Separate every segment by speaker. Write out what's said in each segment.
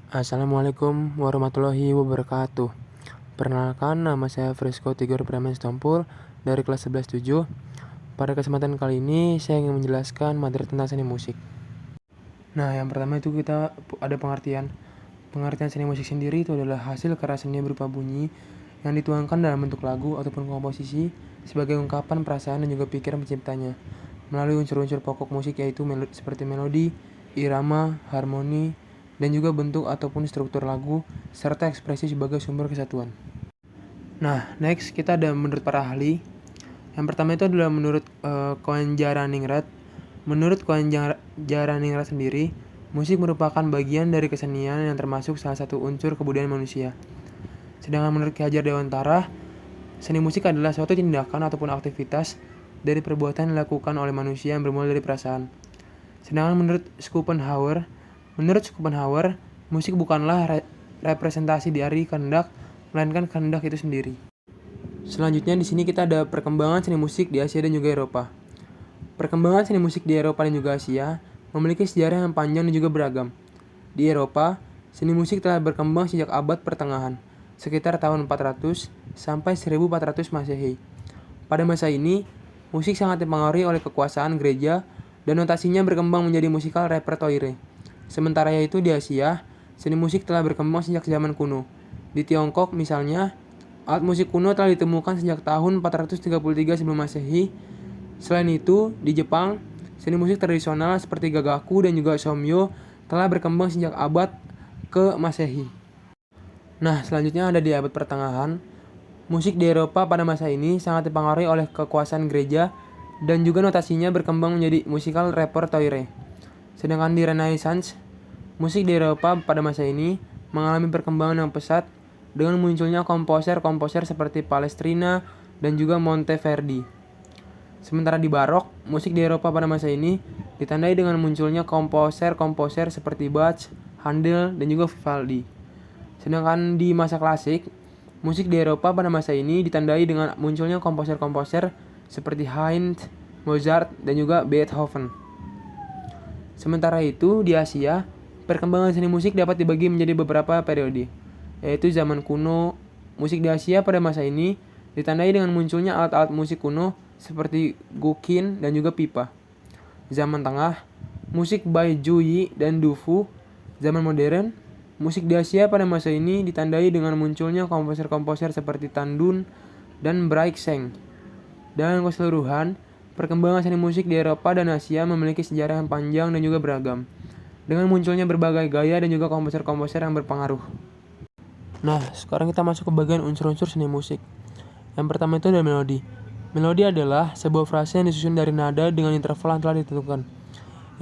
Speaker 1: Assalamualaikum warahmatullahi wabarakatuh. Perkenalkan, nama saya Frisco Tigor Pramen Stompul dari kelas 11-7. Pada kesempatan kali ini, saya ingin menjelaskan materi tentang seni musik. Nah, yang pertama itu kita ada pengertian. Pengertian seni musik sendiri itu adalah hasil karya seni berupa bunyi yang dituangkan dalam bentuk lagu ataupun komposisi sebagai ungkapan perasaan dan juga pikiran penciptanya melalui unsur-unsur pokok musik yaitu seperti melodi, irama, harmoni, dan juga bentuk ataupun struktur lagu, serta ekspresi sebagai sumber kesatuan. Nah, next kita ada menurut para ahli. Yang pertama itu adalah menurut Koen Jaraningrat. Menurut Koen Jaraningrat sendiri, musik merupakan bagian dari kesenian yang termasuk salah satu unsur kebudayaan manusia. Sedangkan menurut Ki Hajar Dewantara, seni musik adalah suatu tindakan ataupun aktivitas dari perbuatan yang dilakukan oleh manusia yang bermula dari perasaan. Sedangkan menurut Schopenhauer, musik bukanlah representasi dari kehendak, melainkan kehendak itu sendiri. Selanjutnya di sini kita ada perkembangan seni musik di Asia dan juga Eropa. Perkembangan seni musik di Eropa dan juga Asia memiliki sejarah yang panjang dan juga beragam. Di Eropa, seni musik telah berkembang sejak abad pertengahan, sekitar tahun 400 sampai 1400 Masehi. Pada masa ini, musik sangat dipengaruhi oleh kekuasaan gereja dan notasinya berkembang menjadi musikal repertoire. Sementara yaitu di Asia, seni musik telah berkembang sejak zaman kuno. Di Tiongkok misalnya, alat musik kuno telah ditemukan sejak tahun 433 sebelum Masehi. Selain itu, di Jepang, seni musik tradisional seperti gagaku dan juga shomyo telah berkembang sejak abad ke Masehi. Nah, selanjutnya ada di abad pertengahan. Musik di Eropa pada masa ini sangat dipengaruhi oleh kekuasaan gereja dan juga notasinya berkembang menjadi musikal repertoire. Sedangkan di Renaissance, musik di Eropa pada masa ini mengalami perkembangan yang pesat dengan munculnya komposer-komposer seperti Palestrina dan juga Monteverdi. Sementara di Barok, musik di Eropa pada masa ini ditandai dengan munculnya komposer-komposer seperti Bach, Handel, dan juga Vivaldi. Sedangkan di masa klasik, musik di Eropa pada masa ini ditandai dengan munculnya komposer-komposer seperti Haydn, Mozart, dan juga Beethoven. Sementara itu, di Asia, perkembangan seni musik dapat dibagi menjadi beberapa periode, yaitu zaman kuno. Musik di Asia pada masa ini ditandai dengan munculnya alat-alat musik kuno seperti guqin dan juga pipa. Zaman tengah, musik by Juyi dan Dufu. Zaman modern, musik di Asia pada masa ini ditandai dengan munculnya komposer-komposer seperti Tan Dun dan Braik Seng. Dengan keseluruhan, perkembangan seni musik di Eropa dan Asia memiliki sejarah yang panjang dan juga beragam, dengan munculnya berbagai gaya dan juga komposer-komposer yang berpengaruh. Nah, sekarang kita masuk ke bagian unsur-unsur seni musik. Yang pertama itu adalah melodi. Melodi adalah sebuah frase yang disusun dari nada dengan interval yang telah ditentukan.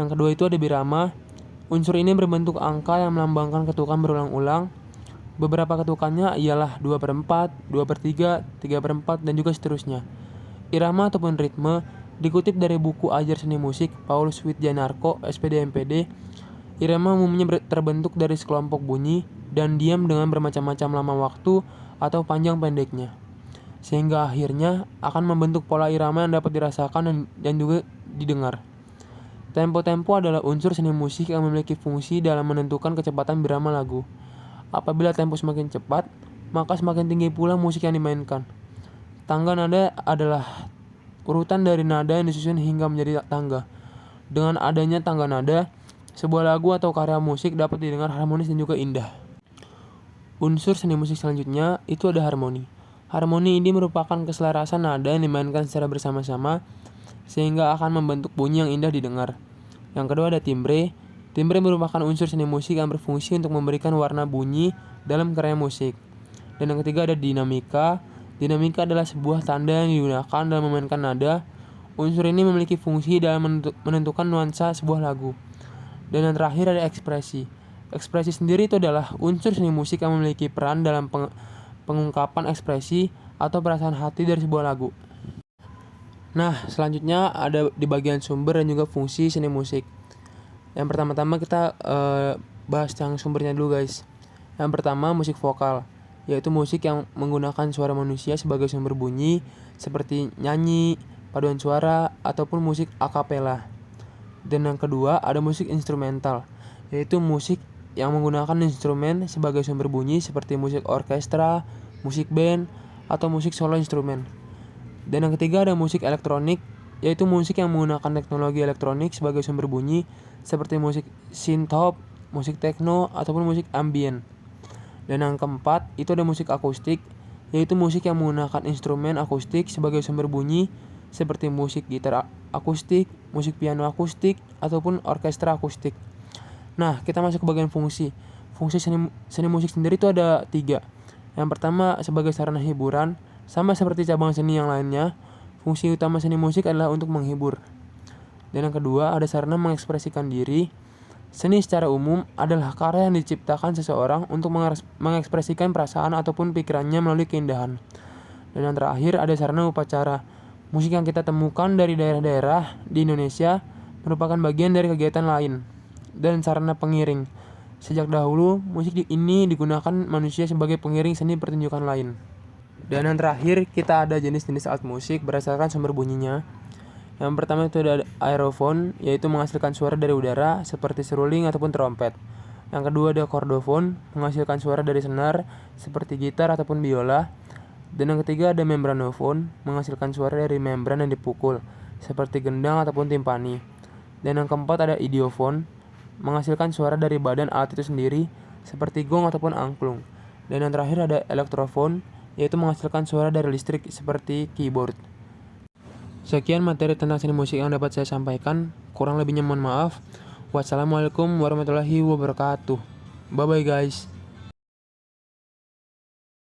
Speaker 1: Yang kedua itu ada birama. Unsur ini berbentuk angka yang melambangkan ketukan berulang-ulang. Beberapa ketukannya ialah 2/4, 2/3, 3/4, dan juga seterusnya. Irama ataupun ritme dikutip dari buku Ajar Seni Musik Paulus Widjanarko, SPD MPD. Irama umumnya terbentuk dari sekelompok bunyi dan diam dengan bermacam-macam lama waktu atau panjang pendeknya, sehingga akhirnya akan membentuk pola irama yang dapat dirasakan dan juga didengar. Tempo-tempo adalah unsur seni musik yang memiliki fungsi dalam menentukan kecepatan birama lagu. Apabila tempo semakin cepat, maka semakin tinggi pula musik yang dimainkan. Tangga nada adalah urutan dari nada yang disusun hingga menjadi tangga. Dengan adanya tangga nada, sebuah lagu atau karya musik dapat didengar harmonis dan juga indah. Unsur seni musik selanjutnya itu ada harmoni. Harmoni ini merupakan keselarasan nada yang dimainkan secara bersama-sama sehingga akan membentuk bunyi yang indah didengar. Yang kedua ada timbre. Timbre merupakan unsur seni musik yang berfungsi untuk memberikan warna bunyi dalam karya musik. Dan yang ketiga ada dinamika. Dinamika adalah sebuah tanda yang digunakan dalam memainkan nada. Unsur ini memiliki fungsi dalam menentukan nuansa sebuah lagu. Dan yang terakhir ada ekspresi. Ekspresi sendiri itu adalah unsur seni musik yang memiliki peran dalam pengungkapan ekspresi atau perasaan hati dari sebuah lagu. Nah, selanjutnya ada di bagian sumber dan juga fungsi seni musik. Yang pertama-tama kita bahas yang sumbernya dulu guys. Yang pertama musik vokal, yaitu musik yang menggunakan suara manusia sebagai sumber bunyi seperti nyanyi, paduan suara, ataupun musik a cappella. Dan yang kedua ada musik instrumental, yaitu musik yang menggunakan instrumen sebagai sumber bunyi seperti musik orkestra, musik band, atau musik solo instrumen. Dan yang ketiga ada musik elektronik, yaitu musik yang menggunakan teknologi elektronik sebagai sumber bunyi seperti musik synthpop, musik techno, ataupun musik ambient. Dan yang keempat itu ada musik akustik, yaitu musik yang menggunakan instrumen akustik sebagai sumber bunyi seperti musik gitar akustik, musik piano akustik, ataupun orkestra akustik. Nah, kita masuk ke bagian fungsi. Fungsi seni musik sendiri itu ada 3. Yang pertama sebagai sarana hiburan, sama seperti cabang seni yang lainnya. Fungsi utama seni musik adalah untuk menghibur. Dan yang kedua ada sarana mengekspresikan diri. Seni secara umum adalah karya yang diciptakan seseorang untuk mengekspresikan perasaan ataupun pikirannya melalui keindahan. Dan yang terakhir ada sarana upacara. Musik yang kita temukan dari daerah-daerah di Indonesia merupakan bagian dari kegiatan lain. Dan sarana pengiring. Sejak dahulu, musik ini digunakan manusia sebagai pengiring seni pertunjukan lain. Dan yang terakhir, kita ada jenis-jenis alat musik berdasarkan sumber bunyinya. Yang pertama itu ada aerofon, yaitu menghasilkan suara dari udara seperti seruling ataupun trompet. Yang kedua ada kordofon, menghasilkan suara dari senar seperti gitar ataupun biola. Dan yang ketiga ada membranofon, menghasilkan suara dari membran yang dipukul seperti gendang ataupun timpani. Dan yang keempat ada idiofon, menghasilkan suara dari badan alat itu sendiri seperti gong ataupun angklung. Dan yang terakhir ada elektrofon, yaitu menghasilkan suara dari listrik seperti keyboard. Sekian materi tentang seni musik yang dapat saya sampaikan. Kurang lebihnya mohon maaf. Wassalamualaikum warahmatullahi wabarakatuh. Bye bye guys.